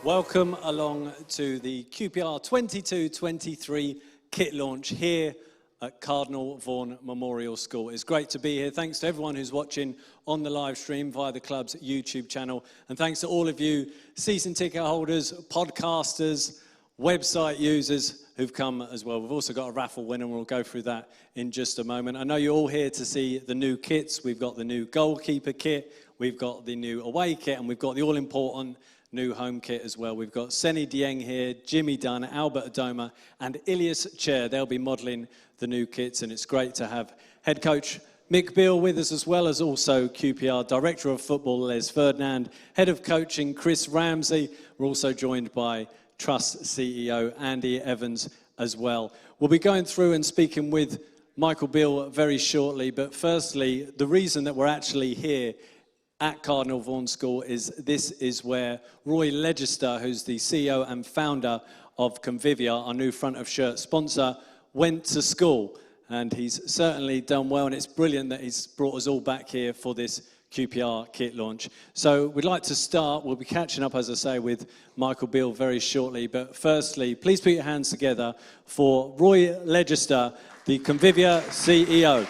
Welcome along to the QPR 22-23 kit launch here at Cardinal Vaughan Memorial School. It's great to be here. Thanks to everyone who's watching on the live stream via the club's YouTube channel. And thanks to all of you season ticket holders, podcasters, website users who've come as well. We've also got a raffle winner and we'll go through that in just a moment. I know you're all here to see the new kits. We've got the new Goalkeeper Kit, we've got the new away kit, and we've got the all-important new home kit as well. We've got Senny Dieng here, Jimmy Dunn, Albert Adoma, and Ilias Chair. They'll be modelling the new kits, and it's great to have head coach Mcveil with us, as well as also QPR Director of Football Les Ferdinand, Head of Coaching Chris Ramsey. We're also joined by Trust CEO Andy Evans as well. We'll be going through and speaking with Michael Beale very shortly, but firstly, the reason that we're actually here at Cardinal Vaughan School is this is where Roy Ledgister, who's the CEO and founder of Convivia, our new front of shirt sponsor, went to school. And he's certainly done well, and it's brilliant that he's brought us all back here for this QPR kit launch. So we'd like to start. We'll be catching up, as I say, with Michael Beale very shortly. But firstly, please put your hands together for Roy Ledgister, the Convivia CEO.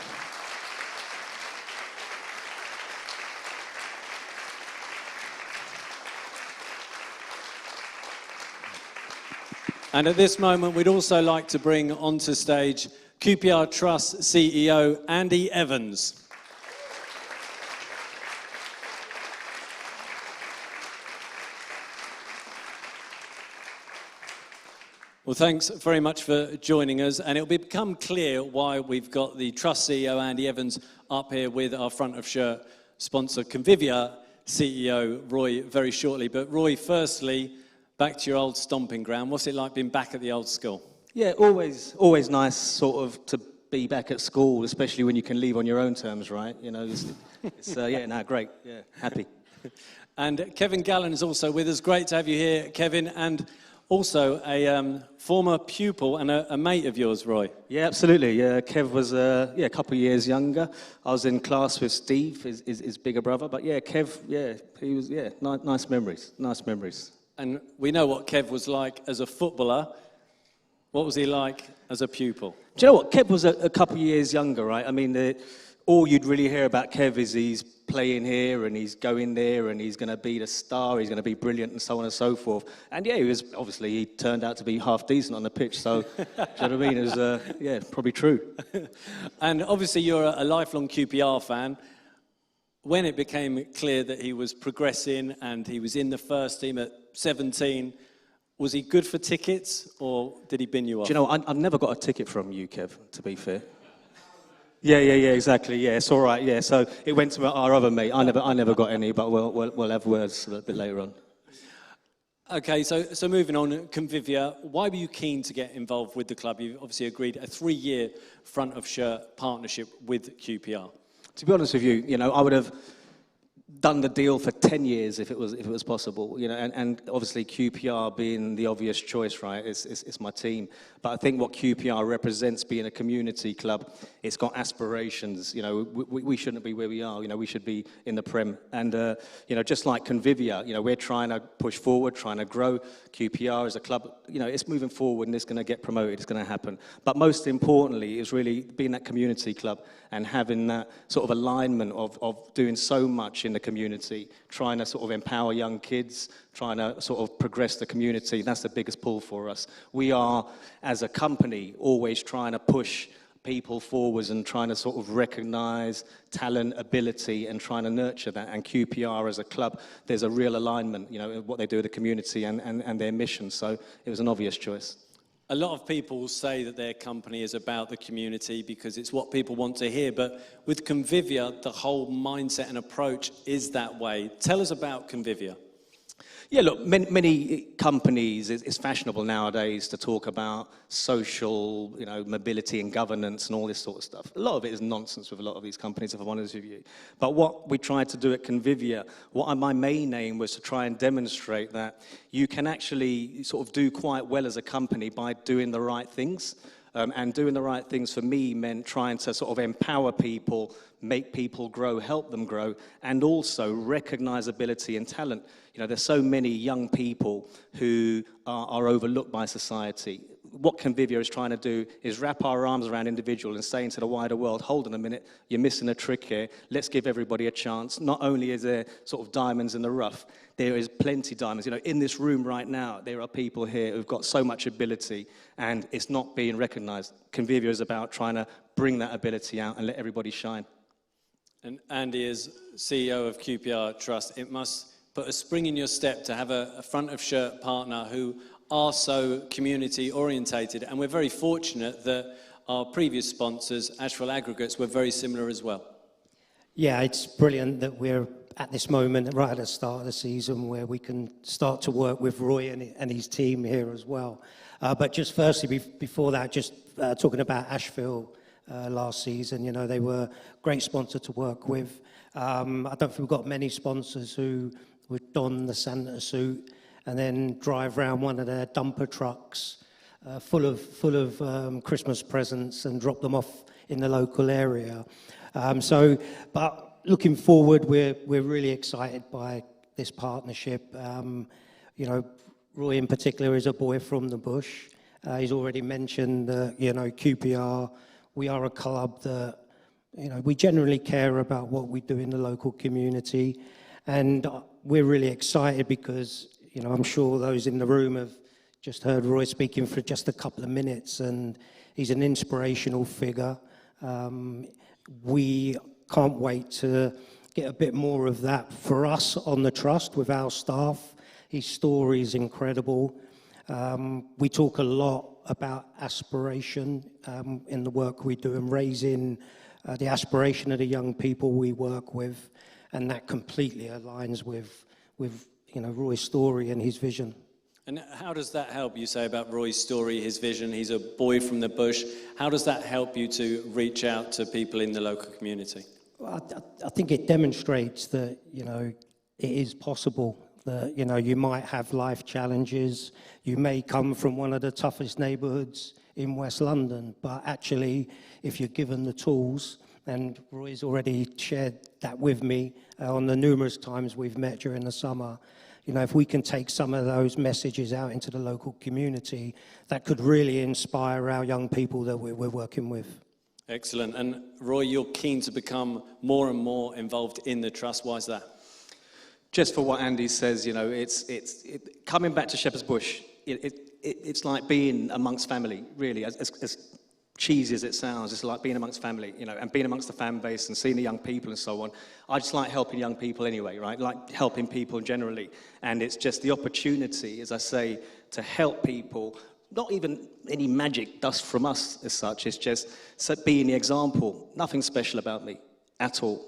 And at this moment, we'd also like to bring onto stage QPR Trust CEO Andy Evans. Well, thanks very much for joining us, and it'll become clear why we've got the Trust CEO Andy Evans up here with our front of shirt sponsor Convivia CEO Roy very shortly. But Roy, firstly, back to your old stomping ground. What's it like being back at the old school? Yeah, always nice sort of to be back at school, especially when you can leave on your own terms, right? You know, great. Yeah, happy. And Kevin Gallen is also with us. Great to have you here, Kevin, and also a former pupil and a mate of yours, Roy. Yeah, absolutely. Yeah, Kev was a couple of years younger. I was in class with Steve, his bigger brother. But yeah, Kev, he was nice memories. And we know what Kev was like as a footballer. What was he like as a pupil? Do you know what? Kev was a couple of years younger, right? I mean, all you'd really hear about Kev is he's playing here and he's going there and he's going to be the star, he's going to be brilliant and so on and so forth. And yeah, he turned out to be half decent on the pitch. So, do you know what I mean? It was, probably true. And obviously you're a lifelong QPR fan. When it became clear that he was progressing and he was in the first team at 17, was he good for tickets or did he bin you off? Do you know, I've never got a ticket from you, Kev, to be fair. Yeah, exactly. Yeah, it's all right. Yeah, so it went to our other mate. I never got any, but we'll have words a bit later on. Okay, so moving on, Convivia, why were you keen to get involved with the club? You obviously agreed a 3-year front of shirt partnership with QPR. To be honest with you, you know, I would have done the deal for 10 years if it was possible, you know, and obviously QPR being the obvious choice, right? It's my team. But I think what QPR represents, being a community club, it's got aspirations. You know, we shouldn't be where we are. You know, we should be in the Prem. And you know, just like Convivia, you know, we're trying to push forward, trying to grow. QPR as a club, you know, it's moving forward and it's going to get promoted. It's going to happen. But most importantly, is really being that community club and having that sort of alignment of doing so much in the community, trying to sort of empower young kids, trying to sort of progress the community. That's the biggest pull for us. We are, as a company, always trying to push people forwards and trying to sort of recognise talent, ability, and trying to nurture that. And QPR as a club, there's a real alignment, you know, in what they do with the community and their mission. So it was an obvious choice. A lot of people say that their company is about the community because it's what people want to hear. But with Convivia, the whole mindset and approach is that way. Tell us about Convivia. Yeah, look, many companies, it's fashionable nowadays to talk about social, you know, mobility and governance and all this sort of stuff. A lot of it is nonsense with a lot of these companies, if I'm honest with you. But what we tried to do at Convivia, my main aim was to try and demonstrate that you can actually sort of do quite well as a company by doing the right things. And doing the right things for me meant trying to sort of empower people, make people grow, help them grow, and also recognize ability and talent. You know, there's so many young people who are overlooked by society. What Convivia is trying to do is wrap our arms around individuals and saying to the wider world, hold on a minute, you're missing a trick here. Let's give everybody a chance. Not only is there sort of diamonds in the rough, there is plenty diamonds. You know, in this room right now, there are people here who've got so much ability and it's not being recognized. Convivia is about trying to bring that ability out and let everybody shine. And Andy, as CEO of QPR Trust, it must put a spring in your step to have a front of shirt partner who are so community orientated, and we're very fortunate that our previous sponsors, Asheville Aggregates, were very similar as well. Yeah, it's brilliant that we're at this moment, right at the start of the season, where we can start to work with Roy and his team here as well. But just firstly, before that, just talking about Asheville last season, you know, they were a great sponsor to work with. I don't think we've got many sponsors who would don the Santa suit and then drive around one of their dumper trucks full of Christmas presents and drop them off in the local area. But looking forward, we're really excited by this partnership. You know, Roy in particular is a boy from the bush. He's already mentioned that, you know, QPR, we are a club that, you know, we generally care about what we do in the local community. And we're really excited because, you know, I'm sure those in the room have just heard Roy speaking for just a couple of minutes, and he's an inspirational figure. We can't wait to get a bit more of that for us on the trust with our staff. His story is incredible. We talk a lot about aspiration in the work we do and raising the aspiration of the young people we work with, and that completely aligns with you know, Roy's story and his vision. And how does that help? You say about Roy's story, his vision, he's a boy from the bush. How does that help you to reach out to people in the local community? Well, I think it demonstrates that, you know, it is possible, that, you know, you might have life challenges, you may come from one of the toughest neighbourhoods in West London, but actually, if you're given the tools, and Roy's already shared that with me on the numerous times we've met during the summer, you know, if we can take some of those messages out into the local community, that could really inspire our young people that we're working with. Excellent. And Roy, you're keen to become more and more involved in the trust. Why is that? Just for what Andy says, you know, it's coming back to Shepherd's Bush. It's like being amongst family, really. As cheesy as it sounds, it's like being amongst family, you know, and being amongst the fan base and seeing the young people and so on. I just like helping young people anyway, right? Like helping people generally. And it's just the opportunity, as I say, to help people. Not even any magic dust from us as such. It's just being the example. Nothing special about me at all.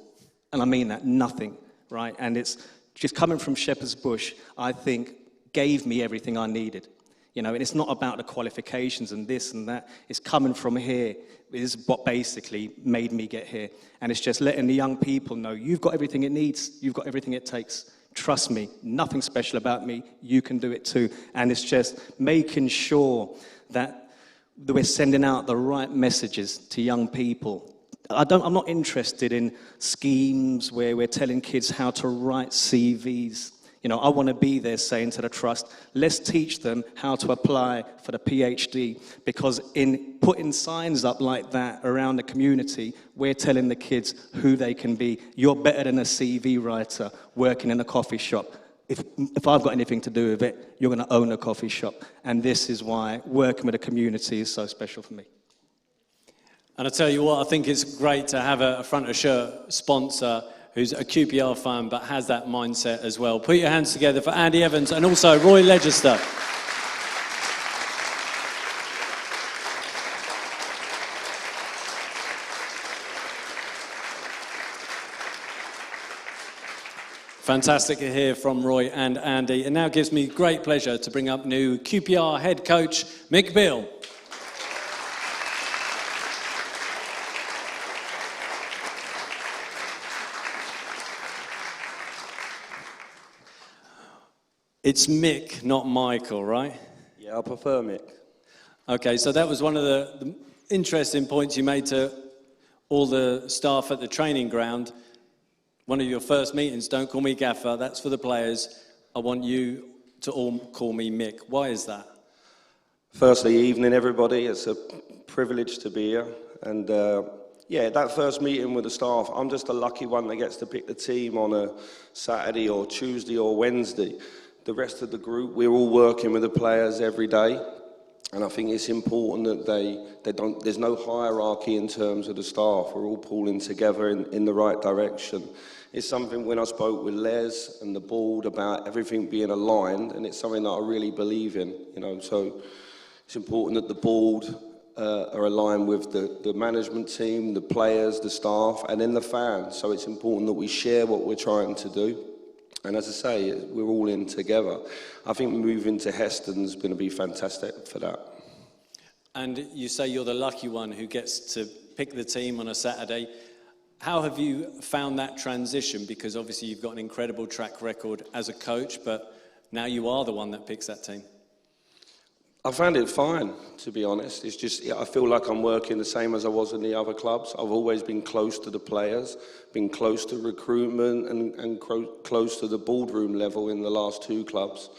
And I mean that, nothing, right? And it's just coming from Shepherd's Bush, I think, gave me everything I needed. You know, and it's not about the qualifications and this and that. It's coming from here. It is what basically made me get here. And it's just letting the young people know, you've got everything it needs. You've got everything it takes. Trust me, nothing special about me. You can do it too. And it's just making sure that we're sending out the right messages to young people. I'm not interested in schemes where we're telling kids how to write CVs. You know, I want to be there saying to the trust, let's teach them how to apply for the PhD, because in putting signs up like that around the community, we're telling the kids who they can be. You're better than a CV writer working in a coffee shop. If I've got anything to do with it, you're going to own a coffee shop. And this is why working with a community is so special for me. And I tell you what, I think it's great to have a front of shirt sponsor who's a QPR fan but has that mindset as well. Put your hands together for Andy Evans and also Roy Ledgister. Fantastic to hear from Roy and Andy. It now gives me great pleasure to bring up new QPR head coach Mcveil. It's Mick, not Michael, right? Yeah, I prefer Mick. Okay, so that was one of the interesting points you made to all the staff at the training ground. One of your first meetings, don't call me Gaffer, that's for the players. I want you to all call me Mick. Why is that? Firstly, evening everybody. It's a privilege to be here. And yeah, that first meeting with the staff, I'm just a lucky one that gets to pick the team on a Saturday or Tuesday or Wednesday. The rest of the group, we're all working with the players every day. And I think it's important that there's no hierarchy in terms of the staff. We're all pulling together in the right direction. It's something when I spoke with Les and the board about everything being aligned, and it's something that I really believe in, you know. So it's important that the board are aligned with the management team, the players, the staff, and then the fans. So it's important that we share what we're trying to do. And as I say, we're all in together. I think moving to Heston's going to be fantastic for that. And you say you're the lucky one who gets to pick the team on a Saturday. How have you found that transition? Because obviously you've got an incredible track record as a coach, but now you are the one that picks that team. I found it fine, to be honest. It's just, I feel like I'm working the same as I was in the other clubs. I've always been close to the players, been close to recruitment and close to the boardroom level in the last two clubs.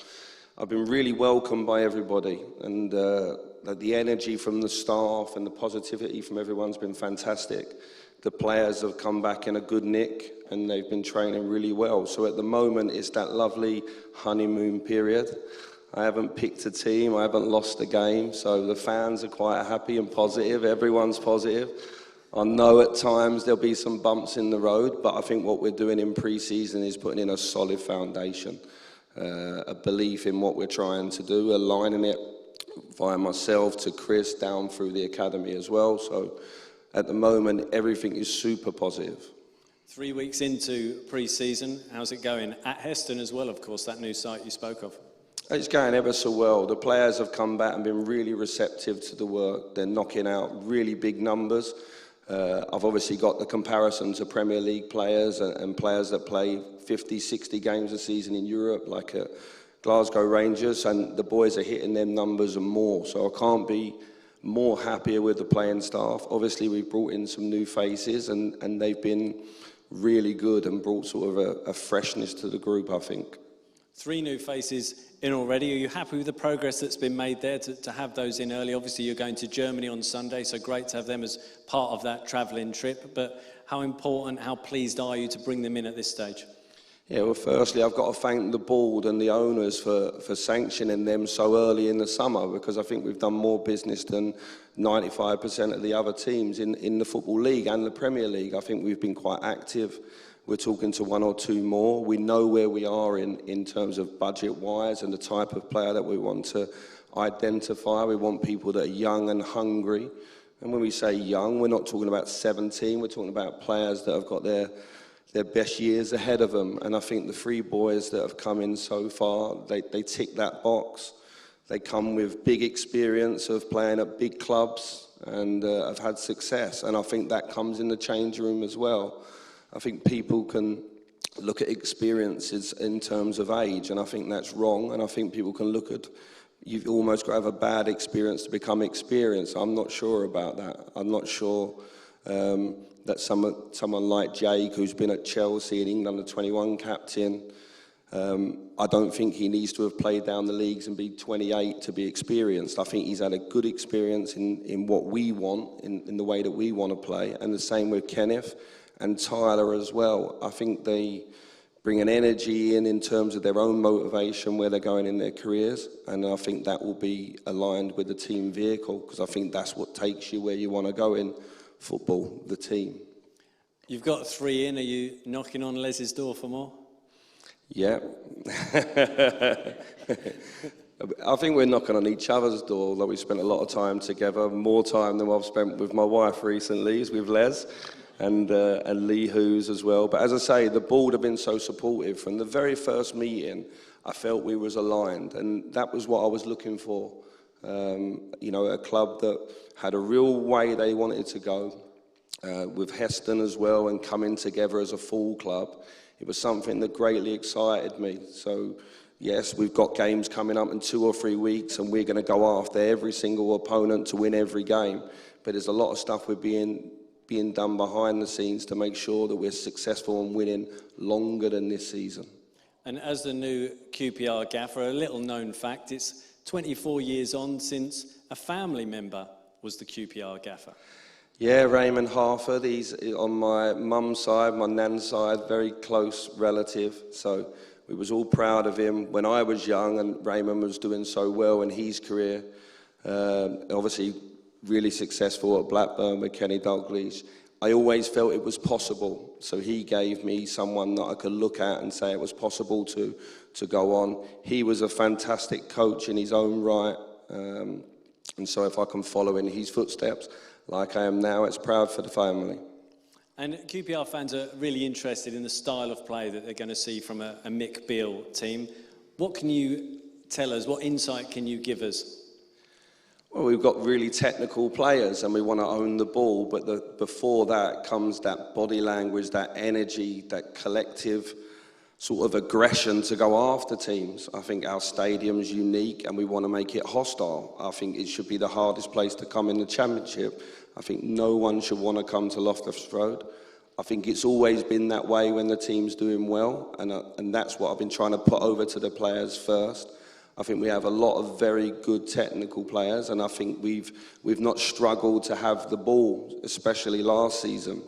I've been really welcomed by everybody, and the energy from the staff and the positivity from everyone's been fantastic. The players have come back in a good nick and they've been training really well. So at the moment, it's that lovely honeymoon period. I haven't picked a team, I haven't lost a game, so the fans are quite happy and positive, everyone's positive. I know at times there'll be some bumps in the road, but I think what we're doing in pre-season is putting in a solid foundation, a belief in what we're trying to do, aligning it via myself to Chris down through the academy as well. So at the moment, everything is super positive. 3 weeks into pre-season, how's it going? At Heston as well, of course, that new site you spoke of. It's going ever so well. The players have come back and been really receptive to the work. They're knocking out really big numbers. I've obviously got the comparison to Premier League players and players that play 50, 60 games a season in Europe, like Glasgow Rangers, and the boys are hitting them numbers and more. So I can't be more happier with the playing staff. Obviously, we've brought in some new faces, and they've been really good and brought sort of a freshness to the group, I think. 3 new faces in already. Are you happy with the progress that's been made there to have those in early? Obviously, you're going to Germany on Sunday, so great to have them as part of that travelling trip. But how important, how pleased are you to bring them in at this stage? Yeah, well, firstly, I've got to thank the board and the owners for sanctioning them so early in the summer, because I think we've done more business than 95% of the other teams in the Football League and the Premier League. I think we've been quite active. We're talking to 1 or 2 more. We know where we are in terms of budget-wise and the type of player that we want to identify. We want people that are young and hungry. And when we say young, we're not talking about 17. We're talking about players that have got their best years ahead of them. And I think the 3 boys that have come in so far, they tick that box. They come with big experience of playing at big clubs and have had success. And I think that comes in the change room as well. I think people can look at experiences in terms of age, and I think that's wrong. And I think people can look at, you've almost got to have a bad experience to become experienced. I'm not sure about that. I'm not sure that someone like Jake, who's been at Chelsea and England under 21 captain, I don't think he needs to have played down the leagues and be 28 to be experienced. I think he's had a good experience in what we want, in the way that we want to play, and the same with Kenneth and Tyler as well. I think they bring an energy in terms of their own motivation, where they're going in their careers, and I think that will be aligned with the team vehicle, because I think that's what takes you where you want to go in football, the team. You've got 3 in. Are you knocking on Les's door for more? Yeah. I think we're knocking on each other's door, although we spent a lot of time together, more time than I've spent with my wife recently, is with Les. And Lee Hoos as well. But as I say, the board have been so supportive. From the very first meeting, I felt we was aligned, and that was what I was looking for. You know, a club that had a real way they wanted to go, with Heston as well, and coming together as a full club. It was something that greatly excited me. So yes, we've got games coming up in 2 or 3 weeks and we're going to go after every single opponent to win every game. But there's a lot of stuff we're being done behind the scenes to make sure that we're successful and winning longer than this season. And as the new QPR gaffer, a little known fact, it's 24 years on since a family member was the QPR gaffer. Yeah, Raymond Harford, he's on my mum's side, my nan's side, very close relative. So we was all proud of him when I was young, and Raymond was doing so well in his career. Obviously, really successful at Blackburn with Kenny Dalglish. I always felt it was possible. So he gave me someone that I could look at and say it was possible to go on. He was a fantastic coach in his own right. And so if I can follow in his footsteps like I am now, it's proud for the family. And QPR fans are really interested in the style of play that they're going to see from a Mcveil team. What can you tell us? What insight can you give us? Well, we've got really technical players and we want to own the ball, but before that comes that body language, that energy, that collective sort of aggression to go after teams. I think our stadium's unique and we want to make it hostile. I think it should be the hardest place to come in the Championship. I think no one should want to come to Loftus Road. I think it's always been that way when the team's doing well, and that's what I've been trying to put over to the players first. I think we have a lot of very good technical players, and I think we've not struggled to have the ball, especially last season.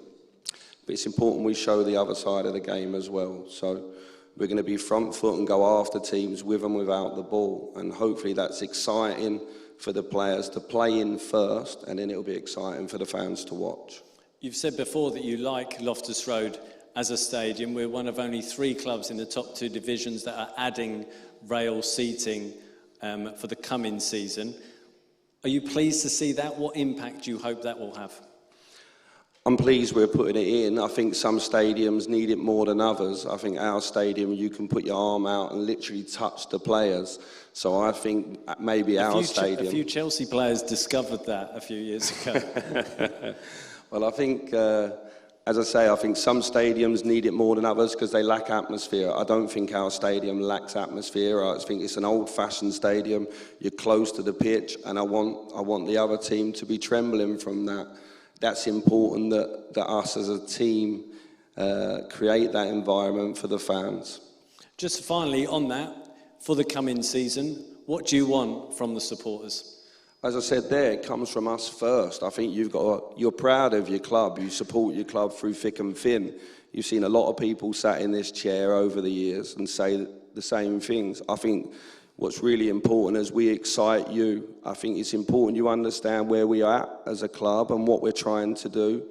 But it's important we show the other side of the game as well. So we're going to be front foot and go after teams with and without the ball, and hopefully that's exciting for the players to play in first, and then it'll be exciting for the fans to watch. You've said before that you like Loftus Road as a stadium. We're one of only 3 clubs in the top 2 divisions that are adding rail seating for the coming season. Are you pleased to see that? What impact do you hope that will have? I'm pleased we're putting it in. I think some stadiums need it more than others. I think our stadium, you can put your arm out and literally touch the players. So I think maybe our stadium... A few Chelsea players discovered that a few years ago. Well, I think... as I say, I think some stadiums need it more than others because they lack atmosphere. I don't think our stadium lacks atmosphere. I think it's an old-fashioned stadium. You're close to the pitch, and I want the other team to be trembling from that. That's important that us as a team create that environment for the fans. Just finally on that, for the coming season, what do you want from the supporters? As I said there, it comes from us first. I think you're proud of your club. You support your club through thick and thin. You've seen a lot of people sat in this chair over the years and say the same things. I think what's really important is we excite you. I think it's important you understand where we are at as a club and what we're trying to do.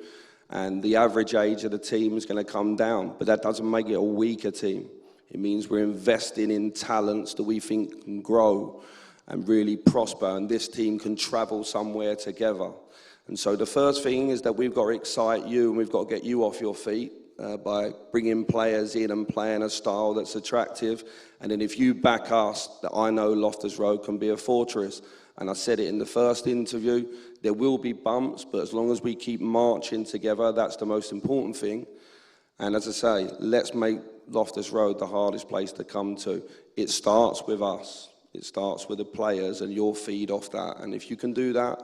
And the average age of the team is going to come down, but that doesn't make it a weaker team. It means we're investing in talents that we think can grow and really prosper, and this team can travel somewhere together. And so the first thing is that we've got to excite you, and we've got to get you off your feet by bringing players in and playing a style that's attractive. And then if you back us, that I know Loftus Road can be a fortress. And I said it in the first interview, there will be bumps, but as long as we keep marching together, that's the most important thing. And as I say, let's make Loftus Road the hardest place to come to. It starts with us. It starts with the players, and you'll feed off that. And if you can do that,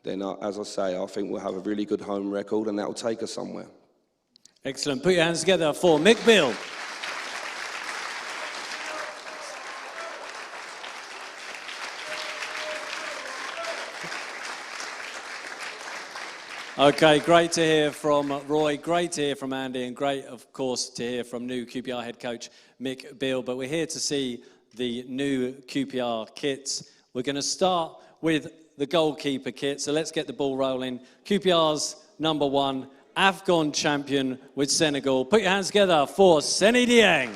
then, as I say, I think we'll have a really good home record, and that will take us somewhere. Excellent. Put your hands together for Mcveil. Okay, great to hear from Roy, great to hear from Andy, and great, of course, to hear from new QPR head coach Mcveil. But we're here to see the new QPR kits. We're going to start with the Goalkeeper Kit, so let's get the ball rolling. QPR's #1 AFCON champion with Senegal. Put your hands together for Seny Dieng.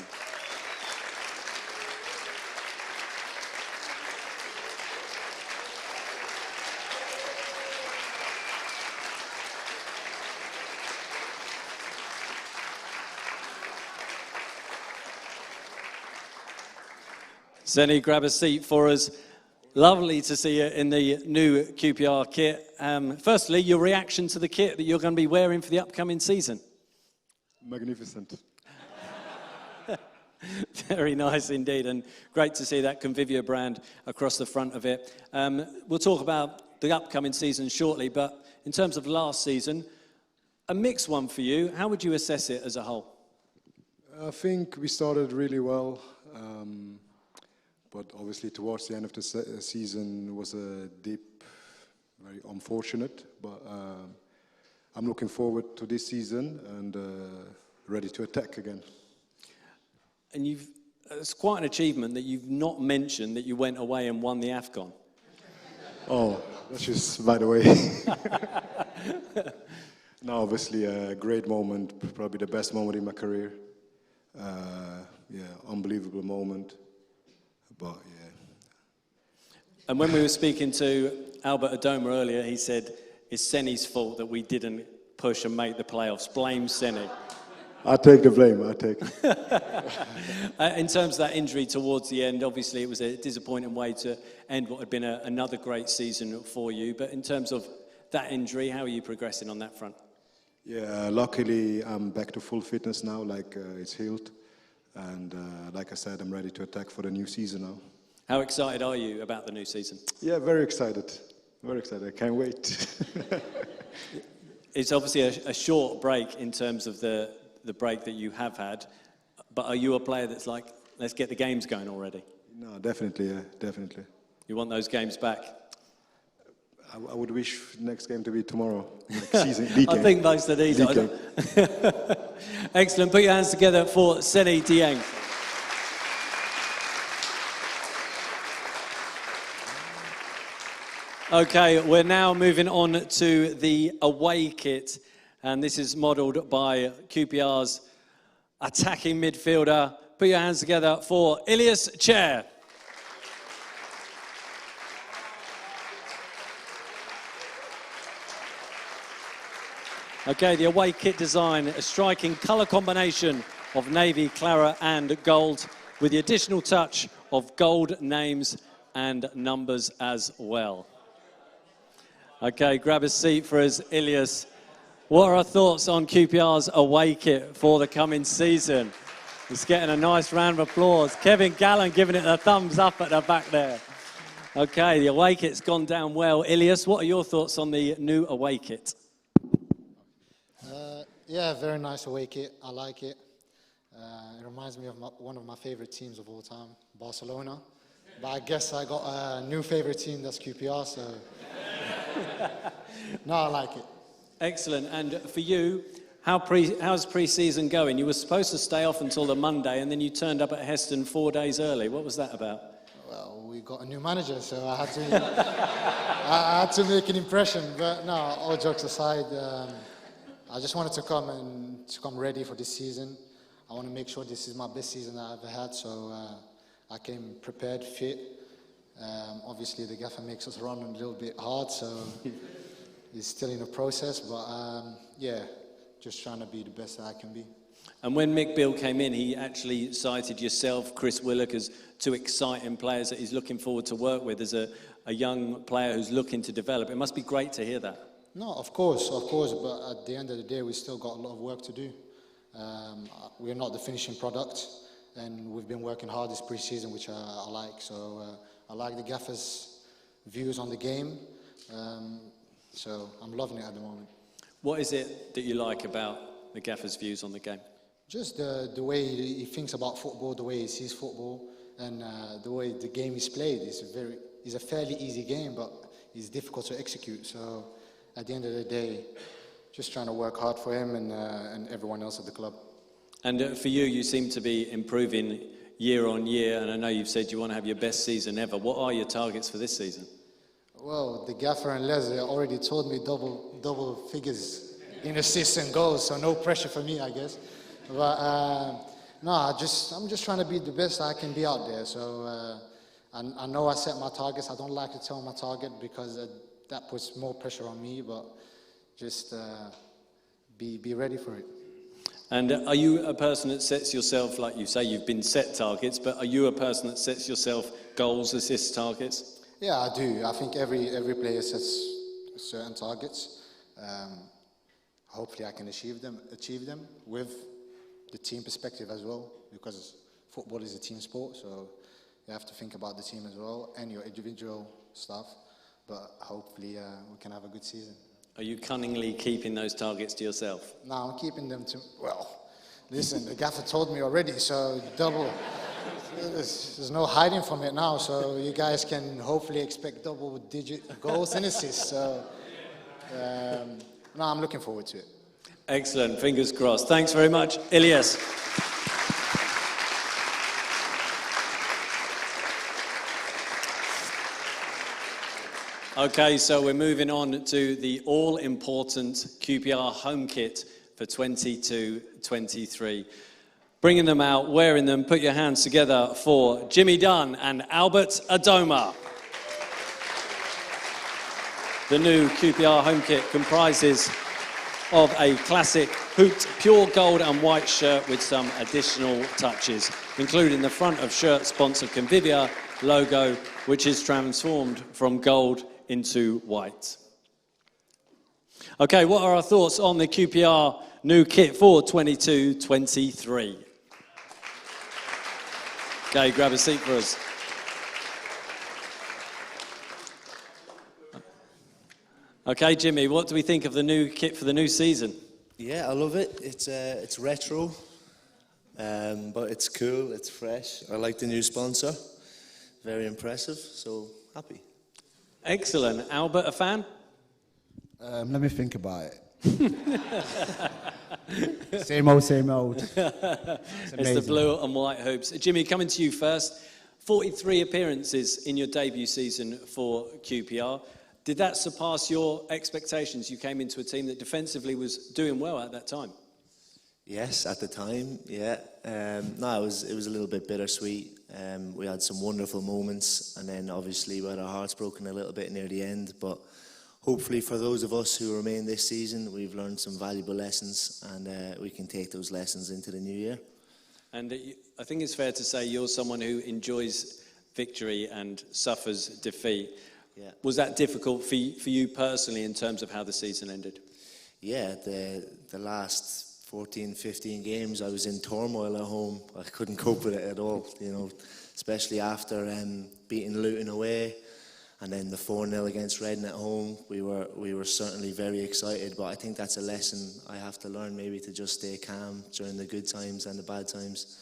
Seny, grab a seat for us. Lovely to see you in the new QPR kit. Firstly, your reaction to the kit that you're going to be wearing for the upcoming season. Magnificent. Very nice indeed, and great to see that Convivia brand across the front of it. We'll talk about the upcoming season shortly, but in terms of last season, a mixed one for you. How would you assess it as a whole? I think we started really well, but obviously towards the end of the season was a dip, very unfortunate, but I'm looking forward to this season and ready to attack again. And it's quite an achievement that you've not mentioned that you went away and won the AFCON. Oh, that's just by the way. No, obviously a great moment, probably the best moment in my career. Yeah, unbelievable moment, but yeah. And when we were speaking to Albert Adoma earlier, he said, it's Senny's fault that we didn't push and make the playoffs. Blame Senny. I take the blame, I take it. In terms of that injury towards the end, obviously it was a disappointing way to end what had been another great season for you. But in terms of that injury, how are you progressing on that front? Yeah, luckily I'm back to full fitness now, it's healed. And like I said, I'm ready to attack for the new season now. How excited are you about the new season? Yeah, very excited. Very excited, I can't wait. It's obviously a short break in terms of the break that you have had, but are you a player that's like, let's get the games going already? No, definitely, yeah, definitely. You want those games back? I would wish next game to be tomorrow, next season, league I game. think most of these are. Excellent. Put your hands together for Senny Dieng. Okay, we're now moving on to the away kit, and this is modelled by QPR's attacking midfielder. Put your hands together for Ilias Chair. Okay, the away kit design, a striking colour combination of navy, claret and gold, with the additional touch of gold names and numbers as well. Okay, grab a seat for us, Ilias. What are our thoughts on QPR's away kit for the coming season? He's getting a nice round of applause. Kevin Gallen giving it a thumbs up at the back there. Okay, the away kit's gone down well. Ilias, what are your thoughts on the new away kit? Yeah, very nice away kit. I like it. It reminds me of one of my favorite teams of all time, Barcelona. But I guess I got a new favorite team, that's QPR, so... No, I like it. Excellent. And for you, how's pre-season going? You were supposed to stay off until the Monday, and then you turned up at Heston 4 days early. What was that about? Well, we got a new manager, so I had to, I had to make an impression. But no, all jokes aside, I just wanted to come ready for this season. I want to make sure this is my best season that I've ever had, so I came prepared, fit. Obviously, the gaffer makes us run a little bit hard, so it's still in the process. But yeah, just trying to be the best that I can be. And when Mcveil came in, he actually cited yourself, Chris Willock, as two exciting players that he's looking forward to work with as a young player who's looking to develop. It must be great to hear that. No, of course, but at the end of the day, we still got a lot of work to do. We're not the finishing product, and we've been working hard this pre-season, which I like. So I like the gaffer's views on the game, so I'm loving it at the moment. What is it that you like about the gaffer's views on the game? Just the way he thinks about football, the way he sees football, and the way the game is played. It's a fairly easy game, but it's difficult to execute. So at the end of the day, just trying to work hard for him and everyone else at the club. And for you, you seem to be improving year on year, and I know you've said you want to have your best season ever. What are your targets for this season? Well, the gaffer and Les already told me double figures in assists and goals, so no pressure for me, I guess. But no, I'm just trying to be the best I can be out there. So I know I set my targets. I don't like to tell my target because that puts more pressure on me, but just be ready for it. And are you a person that sets yourself, like you say, you've been set targets, but are you a person that sets yourself goals, assists, targets? Yeah, I do. I think every player sets certain targets. Hopefully I can achieve them with the team perspective as well, because football is a team sport, so you have to think about the team as well and your individual stuff. But hopefully we can have a good season. Are you cunningly keeping those targets to yourself? No, I'm keeping them to, well, listen, the gaffer told me already, so double. There's no hiding from it now, so you guys can hopefully expect double-digit goals and assists. So, no, I'm looking forward to it. Excellent, fingers crossed. Thanks very much, Ilyas. Okay, so we're moving on to the all-important Qpr Home Kit for 22-23. Bringing them out, wearing them, put your hands together for Jimmy Dunn and Albert Adoma. The new Qpr Home Kit comprises of a classic hooped pure gold and white shirt with some additional touches, including the front of shirt sponsor Convivia logo, which is transformed from gold into white. Okay, what are our thoughts on the Qpr new kit for 22-23? Okay, grab a seat for us. Okay, Jimmy, what do we think of the new kit for the new season? Yeah, I love it. It's retro, but it's cool, it's fresh. I like the new sponsor. Very impressive, so happy. Excellent. Albert, a fan? Let me think about it. Same old, same old. It's the blue and white hoops. Jimmy, coming to you first. 43 appearances in your debut season for QPR. Did that surpass your expectations? You came into a team that defensively was doing well at that time. Yes, at the time, yeah. No, it was a little bit bittersweet. We had some wonderful moments, and then obviously we had our hearts broken a little bit near the end. But hopefully for those of us who remain this season, we've learned some valuable lessons, and we can take those lessons into the new year. And I think it's fair to say you're someone who enjoys victory and suffers defeat. Yeah. Was that difficult for you personally in terms of how the season ended? Yeah, the last 14, 15 games, I was in turmoil at home. I couldn't cope with it at all, you know, especially after beating Luton away and then the 4-0 against Reading at home. We were certainly very excited, but I think that's a lesson I have to learn, maybe to just stay calm during the good times and the bad times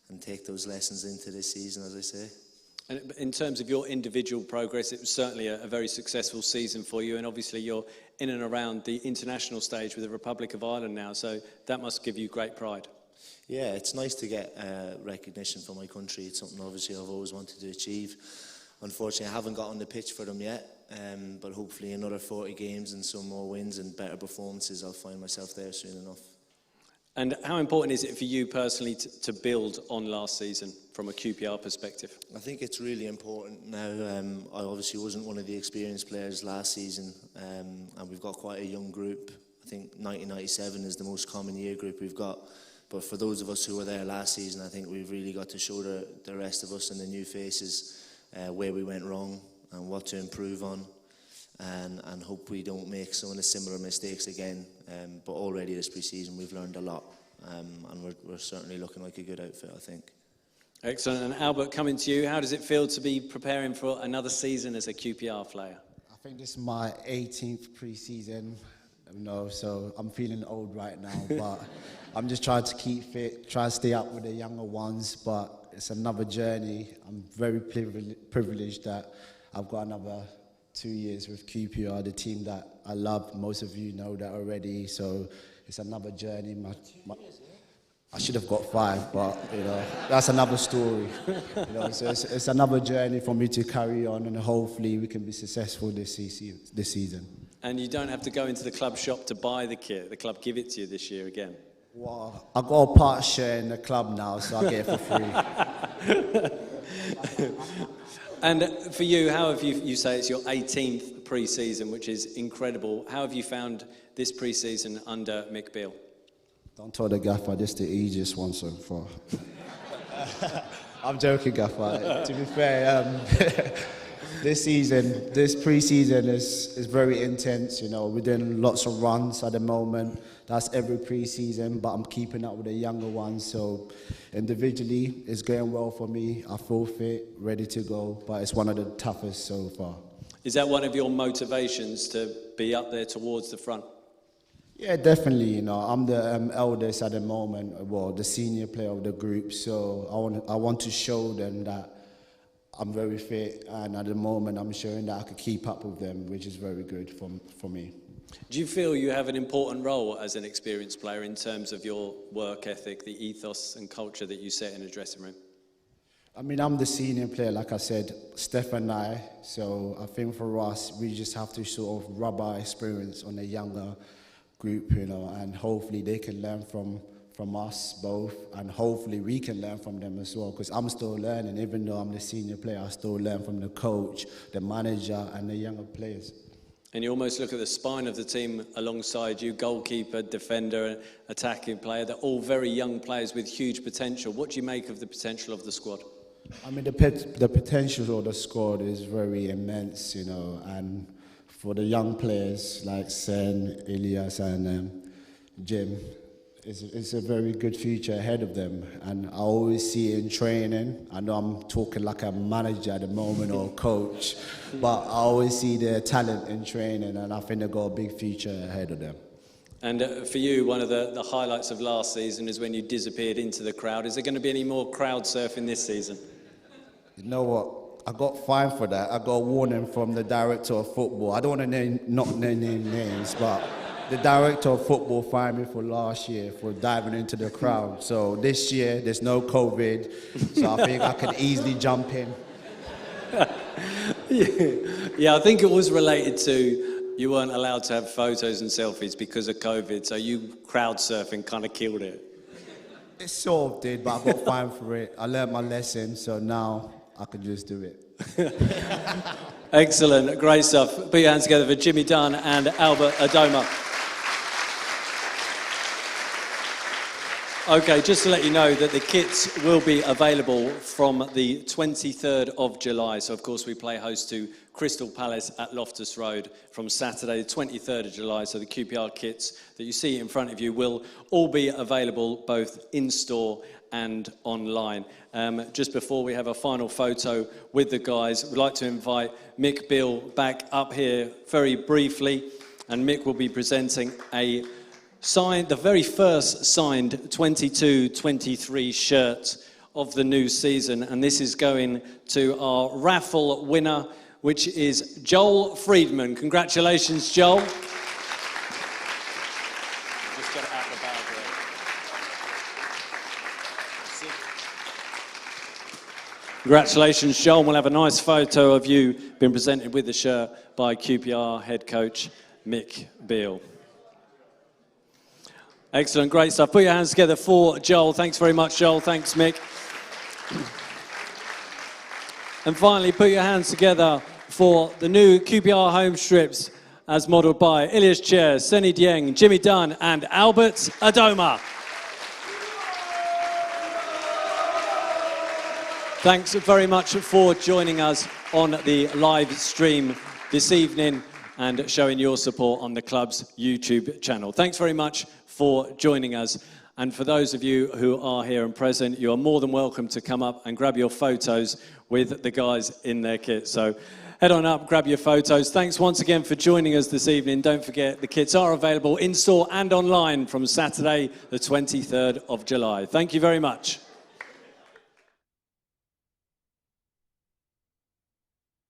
and take those lessons into this season, as I say. And in terms of your individual progress, it was certainly a very successful season for you, and obviously you're in and around the international stage with the Republic of Ireland now, so that must give you great pride. Yeah, it's nice to get recognition for my country. It's something obviously I've always wanted to achieve. Unfortunately, I haven't got on the pitch for them yet, but hopefully another 40 games and some more wins and better performances, I'll find myself there soon enough. And how important is it for you personally to build on last season from a QPR perspective? I think it's really important now. I obviously wasn't one of the experienced players last season, and we've got quite a young group. I think 1997 is the most common year group we've got. But for those of us who were there last season, I think we've really got to show the rest of us and the new faces where we went wrong and what to improve on, and hope we don't make some of the similar mistakes again. But already this pre-season we've learned a lot, and we're certainly looking like a good outfit, I think. Excellent. And Albert, coming to you, how does it feel to be preparing for another season as a QPR player? I think this is my 18th pre-season, so I'm feeling old right now, but I'm just trying to keep fit, try to stay up with the younger ones, but it's another journey. I'm very privileged that I've got another 2 years with QPR, the team that I love. Most of you know that already, so it's another journey. I should have got 5, but that's another story. So it's another journey for me to carry on, and hopefully we can be successful this season. And you don't have to go into the club shop to buy the kit. The club give it to you this year again. Well, I've got a part share in the club now, so I get it for free. And for you, how have you say it's your 18th pre-season, which is incredible. How have you found this pre-season under Mcveil? Don't tell the gaffer, this is the easiest one so far. I'm joking, gaffer. To be fair, this pre-season is very intense. You know, we're doing lots of runs at the moment. That's every pre-season, but I'm keeping up with the younger ones. So individually, it's going well for me. I feel fit, ready to go, but it's one of the toughest so far. Is that one of your motivations to be up there towards the front? Yeah, definitely. You know, I'm the eldest at the moment, well, the senior player of the group. So I want to show them that I'm very fit, and at the moment I'm showing that I could keep up with them, which is very good for me. Do you feel you have an important role as an experienced player in terms of your work ethic, the ethos and culture that you set in a dressing room? I mean, I'm the senior player, like I said, Steph and I. So I think for us, we just have to sort of rub our experience on the younger group, you know, and hopefully they can learn from us both, and hopefully we can learn from them as well, because I'm still learning. Even though I'm the senior player, I still learn from the coach, the manager, and the younger players. And you almost look at the spine of the team alongside you, goalkeeper, defender, attacking player. They're all very young players with huge potential. What do you make of the potential of the squad? I mean, the potential of the squad is very immense, you know, and for the young players like Sen, Elias, and Jim, it's a very good future ahead of them. And I always see it in training. I know I'm talking like a manager at the moment or a coach, but I always see their talent in training, and I think they've got a big future ahead of them. And for you, one of the highlights of last season is when you disappeared into the crowd. Is there going to be any more crowd surfing this season? You know what? I got fined for that. I got a warning from the director of football. I don't want to not name names, but the director of football fined me for last year for diving into the crowd. So this year, there's no COVID, so I think I can easily jump in. Yeah, I think it was related to you weren't allowed to have photos and selfies because of COVID, so you crowd surfing kind of killed it. It sort of did, but I got fined for it. I learned my lesson, so now I can just do it. Excellent, great stuff. Put your hands together for Jimmy Dunn and Albert Adoma. Okay, just to let you know that the kits will be available from the 23rd of July. So, of course, we play host to Crystal Palace at Loftus Road from Saturday, the 23rd of July. So the QPR kits that you see in front of you will all be available both in-store and online. Just before we have a final photo with the guys, we'd like to invite Mcveil back up here very briefly. And Mick will be presenting the very first signed 22-23 shirt of the new season, and this is going to our raffle winner, which is Joel Friedman. Congratulations, Joel. Just get it out of the bag there. Congratulations, Joel. We'll have a nice photo of you being presented with the shirt by QPR head coach Mick Beale. Excellent, great stuff. Put your hands together for Joel. Thanks very much, Joel. Thanks, Mick. And finally, put your hands together for the new QPR home strips as modelled by Ilias Chair, Seni Dieng, Jimmy Dunn and Albert Adoma. Thanks very much for joining us on the live stream this evening and showing your support on the club's YouTube channel. Thanks very much for joining us. And for those of you who are here and present, you are more than welcome to come up and grab your photos with the guys in their kit. So head on up, grab your photos. Thanks once again for joining us this evening. Don't forget, the kits are available in-store and online from Saturday, the 23rd of July. Thank you very much.